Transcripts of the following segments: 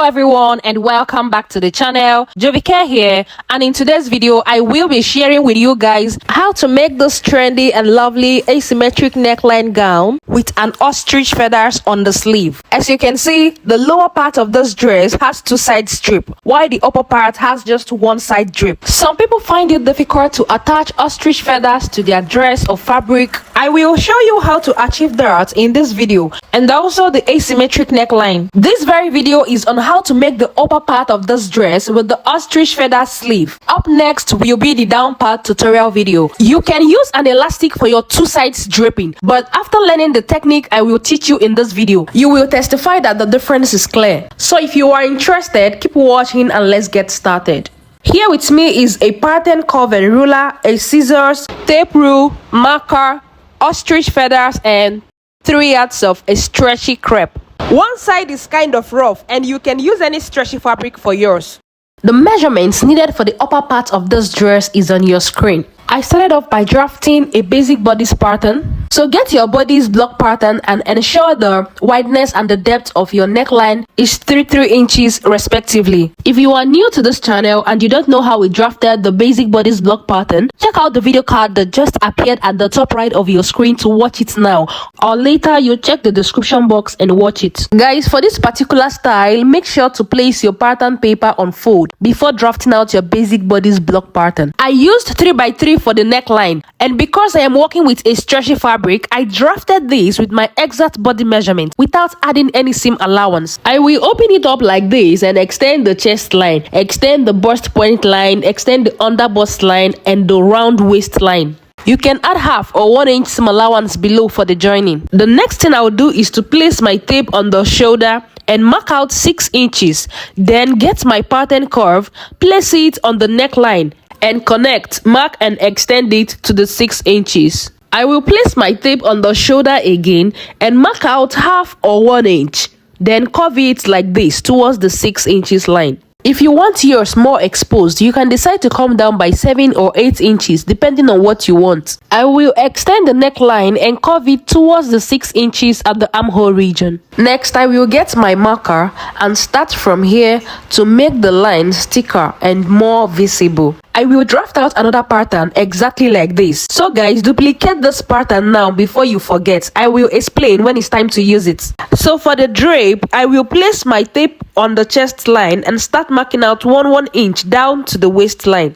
everyone and welcome back to the channel. Jovike here, and in today's video I will be sharing with you guys how to make this trendy and lovely asymmetric neckline gown with an ostrich feathers on the sleeve. As you can see, the lower part of this dress has two side strip while the upper part has just one side drape. Some people find it difficult to attach ostrich feathers to their dress or fabric. I will show you how to achieve that in this video, and also the asymmetric neckline. This very video is on how to make the upper part of this dress with the ostrich feather sleeve. Up next will be the down part tutorial video. You can use an elastic for your two sides draping, but after learning the technique I will teach you in this video, you will testify that the difference is clear. So if you are interested, keep watching and let's get started. Here with me is a pattern curve and ruler, a scissors, tape rule, marker, ostrich feathers, and 3 yards of a stretchy crepe. One side is kind of rough and you can use any stretchy fabric for yours. The measurements needed for the upper part of this dress is on your screen. I started off by drafting a basic bodice pattern. So get your bodice block pattern and ensure the wideness and the depth of your neckline is 3 inches respectively. If you are new to this channel and you don't know how we drafted the basic bodice block pattern, check out the video card that just appeared at the top right of your screen to watch it now, or later you check the description box and watch it. Guys, for this particular style, make sure to place your pattern paper on fold before drafting out your basic bodice block pattern. I used 3x3 for the neckline, and because I am working with a stretchy fabric, I drafted this with my exact body measurement without adding any seam allowance. I will open it up like this and extend the chest line, extend the bust point line, extend the under bust line, and the round waist line. You can add half or 1 inch seam allowance below for the joining. The next thing I will do is to place my tape on the shoulder and mark out 6 inches. Then get my pattern curve, place it on the neckline, and connect, mark and extend it to the 6 inches. I will place my tape on the shoulder again and mark out half or 1 inch. Then curve it like this towards the 6 inches line. If you want yours more exposed, you can decide to come down by 7 or 8 inches depending on what you want. I will extend the neckline and curve it towards the 6 inches at the armhole region. Next, I will get my marker and start from here to make the lines thicker and more visible. I will draft out another pattern exactly like this. So guys, duplicate this pattern now before you forget. I will explain when it's time to use it. So for the drape, I will place my tape on the chest line and start marking out 1 inch down to the waistline.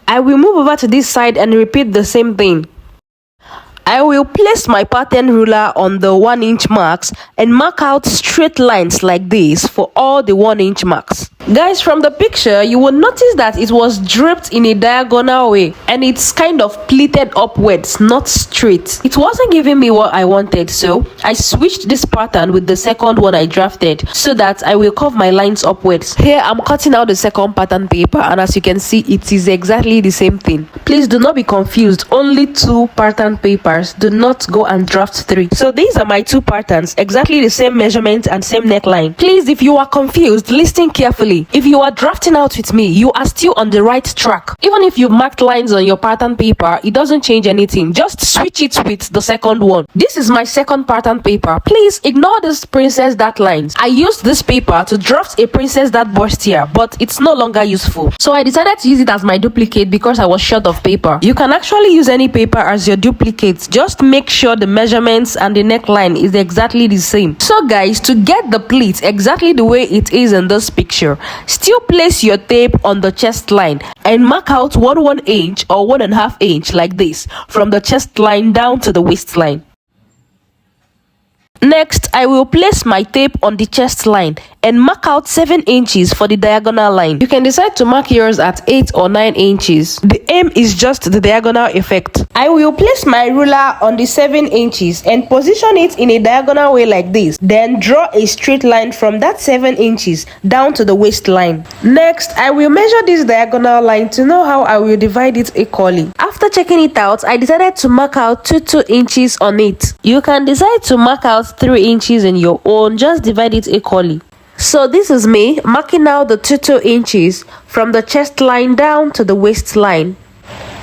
I will move over to this side and repeat the same thing. I will place my pattern ruler on the 1 inch marks and mark out straight lines like this for all the 1 inch marks. Guys, from the picture, you will notice that it was draped in a diagonal way and it's kind of pleated upwards, not straight. It wasn't giving me what I wanted, so I switched this pattern with the second one I drafted so that I will curve my lines upwards. Here, I'm cutting out the second pattern paper, and as you can see, it is exactly the same thing. Please do not be confused. Only 2 pattern papers. Do not go and draft 3. So these are my 2 patterns, exactly the same measurement and same neckline. Please, if you are confused, listen carefully. If you are drafting out with me, you are still on the right track. Even if you marked lines on your pattern paper, it doesn't change anything. Just switch it with the second one. This is my second pattern paper. Please ignore this princess dart lines. I used this paper to draft a princess dart bustier, but it's no longer useful. So I decided to use it as my duplicate because I was short of paper. You can actually use any paper as your duplicate. Just make sure the measurements and the neckline is exactly the same. So guys, to get the pleat exactly the way it is in this picture, still place your tape on the chest line and mark out 1 inch or 1.5 inch like this from the chest line down to the waistline. Next, I will place my tape on the chest line and mark out 7 inches for the diagonal line. You can decide to mark yours at 8 or 9 inches. The aim is just the diagonal effect. I will place my ruler on the 7 inches and position it in a diagonal way like this. Then draw a straight line from that 7 inches down to the waistline. Next, I will measure this diagonal line to know how I will divide it equally. After checking it out, I decided to mark out 2 inches on it. You can decide to mark out 3 inches in your own, just divide it equally. So this is me marking out the 2 inches from the chest line down to the waistline.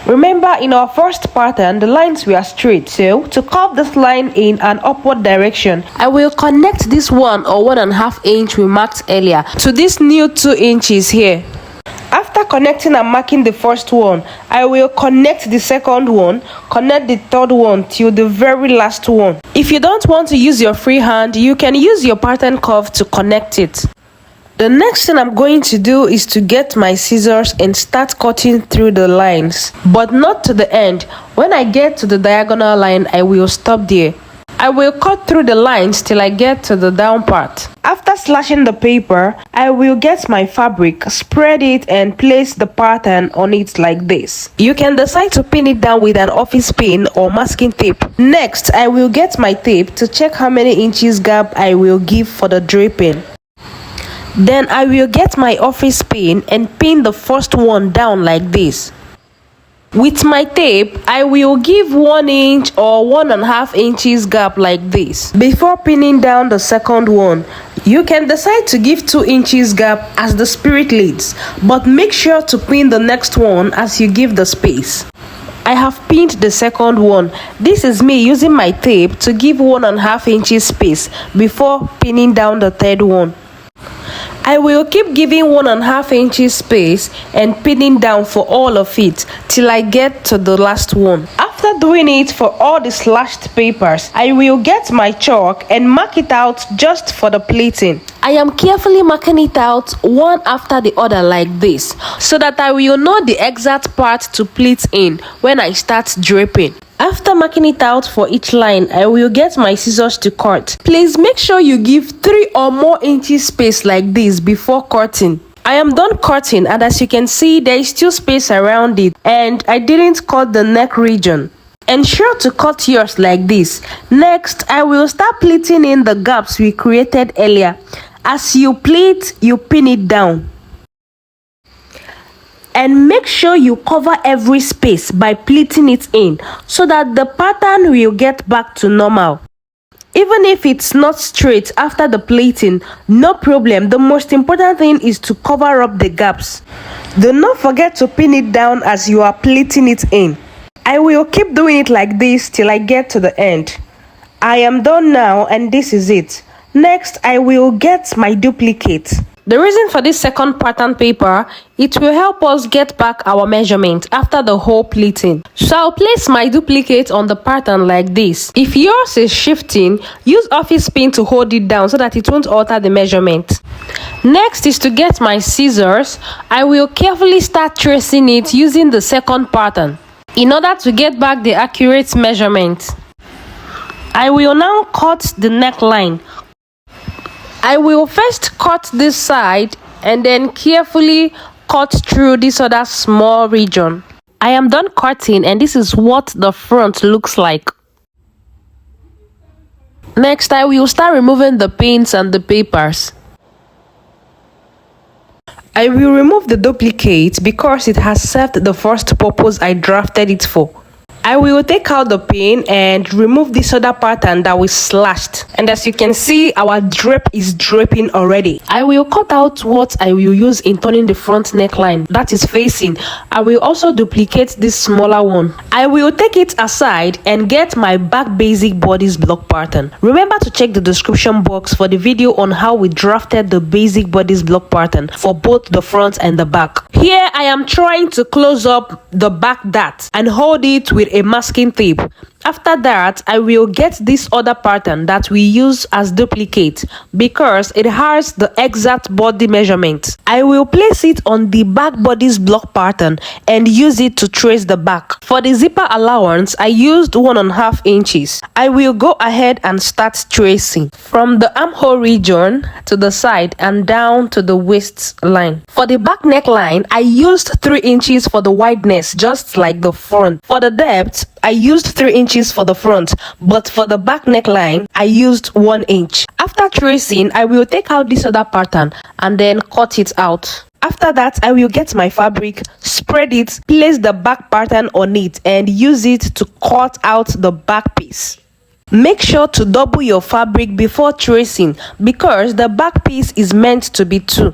Remember, in our first pattern, the lines were straight. So, to curve this line in an upward direction, I will connect this 1 or 1.5 inch we marked earlier to this new 2 inches here. After connecting and marking the first one, I will connect the second one, connect the third one till the very last one. If you don't want to use your free hand, you can use your pattern curve to connect it. The next thing I'm going to do is to get my scissors and start cutting through the lines, but not to the end. When I get to the diagonal line, I will stop there. I will cut through the lines till I get to the down part. After slashing the paper, I will get my fabric, spread it and place the pattern on it like this. You can decide to pin it down with an office pin or masking tape. Next, I will get my tape to check how many inches gap I will give for the draping. Then I will get my office pin and pin the first one down like this. With my tape, I will give 1 inch or 1.5 inches gap like this before pinning down the second one. You can decide to give 2 inches gap as the spirit leads, but make sure to pin the next one as you give the space. I have pinned the second one. This is me using my tape to give 1.5 inches space before pinning down the third one. I will keep giving 1.5 inches space and pinning down for all of it till I get to the last one. After doing it for all the slashed papers, I will get my chalk and mark it out just for the pleating. I am carefully marking it out one after the other like this, so that I will know the exact part to pleat in when I start draping. After marking it out for each line, I will get my scissors to cut. Please make sure you give 3 or more inches space like this before cutting. I am done cutting, and as you can see, there is still space around it, and I didn't cut the neck region. Ensure to cut yours like this. Next, I will start pleating in the gaps we created earlier. As you pleat, you pin it down. And make sure you cover every space by pleating it in so that the pattern will get back to normal. Even if it's not straight after the pleating, no problem. The most important thing is to cover up the gaps. Do not forget to pin it down as you are pleating it in. I will keep doing it like this till I get to the end. I am done now, and this is it. Next, I will get my duplicate. The reason for this second pattern paper, it will help us get back our measurement after the whole pleating. So I'll place my duplicate on the pattern like this. If yours is shifting, use office pin to hold it down so that it won't alter the measurement. Next is to get my scissors. I will carefully start tracing it using the second pattern in order to get back the accurate measurement. I will now cut the neckline. I will first cut this side and then carefully cut through this other small region. I am done cutting, and this is what the front looks like. Next, I will start removing the pins and the papers. I will remove the duplicate because it has served the first purpose I drafted it for. I will take out the pin and remove this other pattern that we slashed. And as you can see, our drape is draping already. I will cut out what I will use in turning the front neckline that is facing. I will also duplicate this smaller one. I will take it aside and get my back basic bodice block pattern. Remember to check the description box for the video on how we drafted the basic bodice block pattern for both the front and the back. Here I am trying to close up the back dart and hold it with a masking tape. After that, I will get this other pattern that we use as duplicate because it has the exact body measurement. I will place it on the back bodice block pattern and use it to trace the back. For the zipper allowance, I used 1.5 inches. I will go ahead and start tracing from the armhole region to the side and down to the waist line. For the back neckline, I used 3 inches for the wideness, just like the front. For the depth, I used 3 inches for the front, but for the back neckline, I used 1 inch. After tracing, I will take out this other pattern and then cut it out. After that, I will get my fabric, spread it, place the back pattern on it, and use it to cut out the back piece. Make sure to double your fabric before tracing because the back piece is meant to be 2.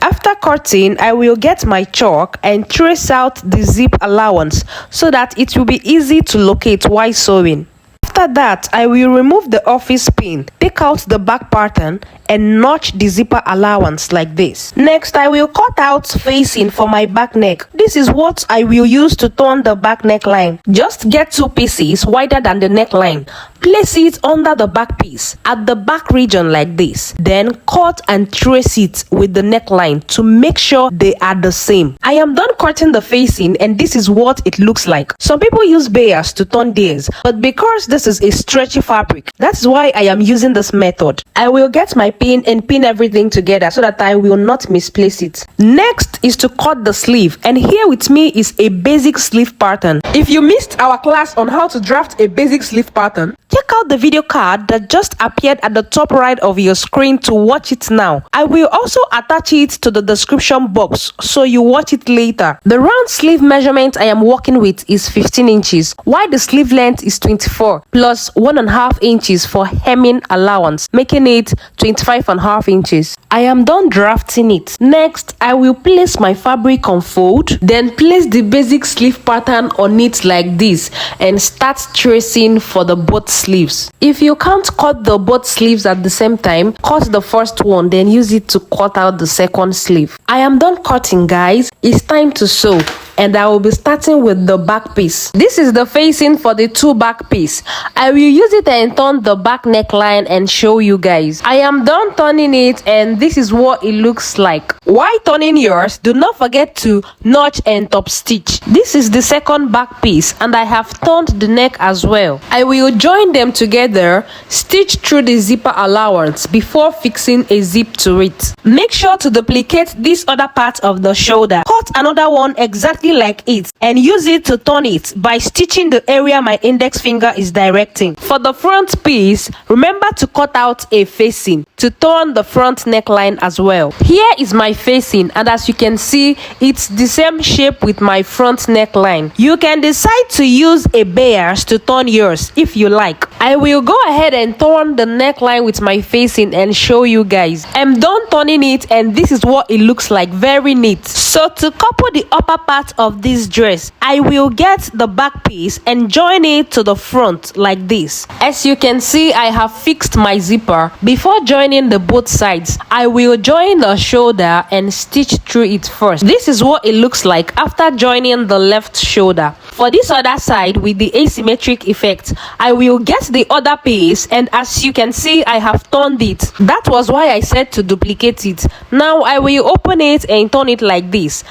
After cutting, I will get my chalk and trace out the zip allowance so that it will be easy to locate while sewing. After that, I will remove the office pin, take out the back pattern and notch the zipper allowance like this. Next, I will cut out facing for my back neck. This is what I will use to turn the back neckline. Just get 2 pieces wider than the neckline. Place it under the back piece at the back region like this. Then cut and trace it with the neckline to make sure they are the same. I am done cutting the facing and this is what it looks like. Some people use bayers to turn theirs, but because this is a stretchy fabric, that's why I am using this method. I will get my pin and pin everything together so that I will not misplace it. Next is to cut the sleeve, and here with me is a basic sleeve pattern. If you missed our class on how to draft a basic sleeve pattern, check out the video card that just appeared at the top right of your screen to watch it now. I will also attach it to the description box so you watch it later. The round sleeve measurement I am working with is 15 inches, while the sleeve length is 24 plus 1.5 inches for hemming allowance, making it 25.5 inches. I am done drafting it. Next, I will place my fabric on fold, then place the basic sleeve pattern on it like this and start tracing for the both sleeves. If you can't cut the both sleeves at the same time, cut the first one, then use it to cut out the second sleeve. I am done cutting, guys. It's time to sew, and I will be starting with the back piece. This is the facing for the 2 back piece. I will use it and turn the back neckline and show you guys. I am done turning it and this is what it looks like. While turning yours, do not forget to notch and top stitch. This is the second back piece and I have turned the neck as well. I will join them together, stitch through the zipper allowance before fixing a zip to it. Make sure to duplicate this other part of the shoulder. Cut another one exactly like it and use it to turn it by stitching the area my index finger is directing. For the front piece, remember to cut out a facing to turn the front neckline as well. Here is my facing, and as you can see, it's the same shape with my front neckline. You can decide to use a bayers to turn yours if you like. I will go ahead and turn the neckline with my facing and show you guys. I'm done turning it and this is what it looks like, very neat. So to couple the upper part of this dress, I will get the back piece and join it to the front like this. As you can see, I have fixed my zipper. Before joining the both sides, I will join the shoulder and stitch through it first. This is what it looks like after joining the left shoulder. For this other side with the asymmetric effect, I will get the other piece, and as you can see, I have turned it. That was why I said to duplicate it. Now I will open it and turn it like this.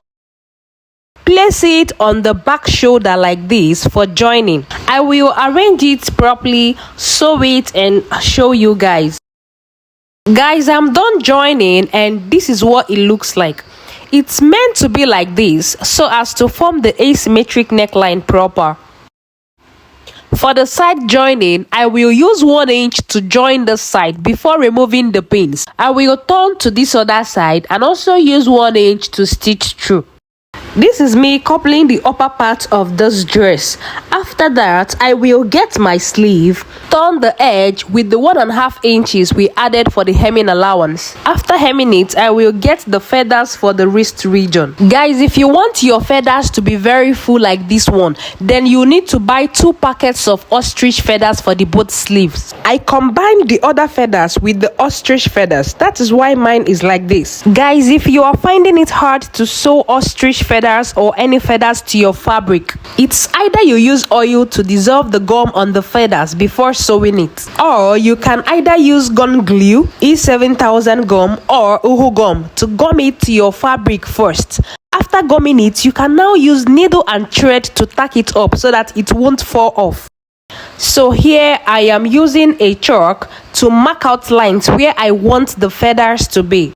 Place it on the back shoulder like this for joining. I will arrange it properly, sew it and show you guys. Guys, I'm done joining and this is what it looks like. It's meant to be like this so as to form the asymmetric neckline proper. For the side joining, I will use 1 inch to join the side before removing the pins. I will turn to this other side and also use 1 inch to stitch through. This is me coupling the upper part of this dress. After that, I will get my sleeve, turn the edge with the 1.5 inches we added for the hemming allowance. After hemming it, I will get the feathers for the wrist region. Guys, if you want your feathers to be very full like this one, then you need to buy 2 packets of ostrich feathers for the both sleeves. I combined the other feathers with the ostrich feathers. That is why mine is like this. Guys, if you are finding it hard to sew ostrich feathers or any feathers to your fabric, it's either you use oil to dissolve the gum on the feathers before sewing it, or you can either use gun glue, E7000 gum or uhu gum to gum it to your fabric first. After gumming it, you can now use needle and thread to tack it up so that it won't fall off. So here I am using a chalk to mark out lines where I want the feathers to be.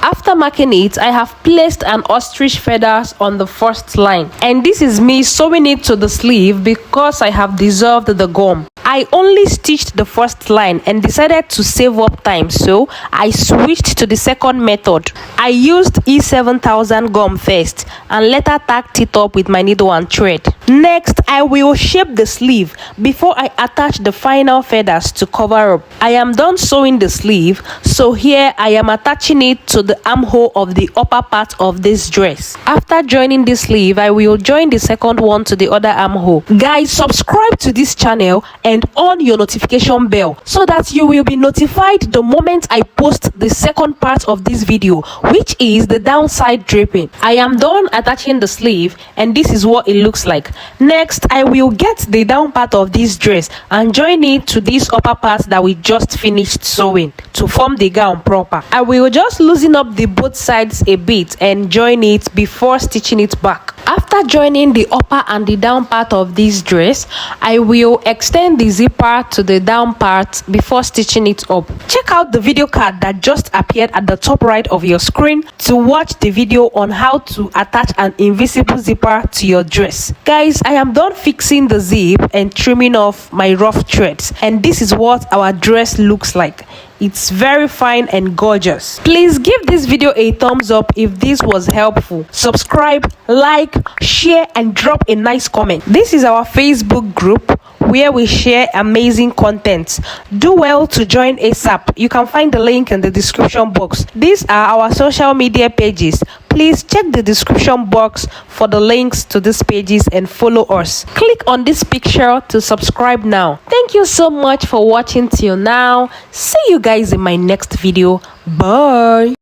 After marking it, I have placed an ostrich feathers on the first line, and this is me sewing it to the sleeve because I have dissolved the gum. I only stitched the first line and decided to save up time, so I switched to the second method. I used E7000 gum first and later tacked it up with my needle and thread. Next, I will shape the sleeve before I attach the final feathers to cover up. I am done sewing the sleeve, so here I am attaching it to the armhole of the upper part of this dress. After joining the sleeve, I will join the second one to the other armhole. Guys, subscribe to this channel and on your notification bell so that you will be notified the moment I post the second part of this video, which is the downside draping. I am done attaching the sleeve and this is what it looks like. Next, I will get the down part of this dress and join it to this upper part that we just finished sewing to form the gown proper. I will just loosen up the both sides a bit and join it before stitching it back. After joining the upper and the down part of this dress, I will extend the zipper to the down part before stitching it up. Check out the video card that just appeared at the top right of your screen to watch the video on how to attach an invisible zipper to your dress. Guys, I am done fixing the zip and trimming off my rough threads, and this is what our dress looks like. It's very fine and gorgeous. Please give this video a thumbs up if this was helpful. Subscribe, like, share and drop a nice comment. This is our Facebook group where we share amazing content. Do well to join ASAP. You can find the link in the description box. These are our social media pages. Please check the description box for the links to these pages and follow us. Click on this picture to subscribe now. Thank you so much for watching till now. See you guys in my next video. Bye.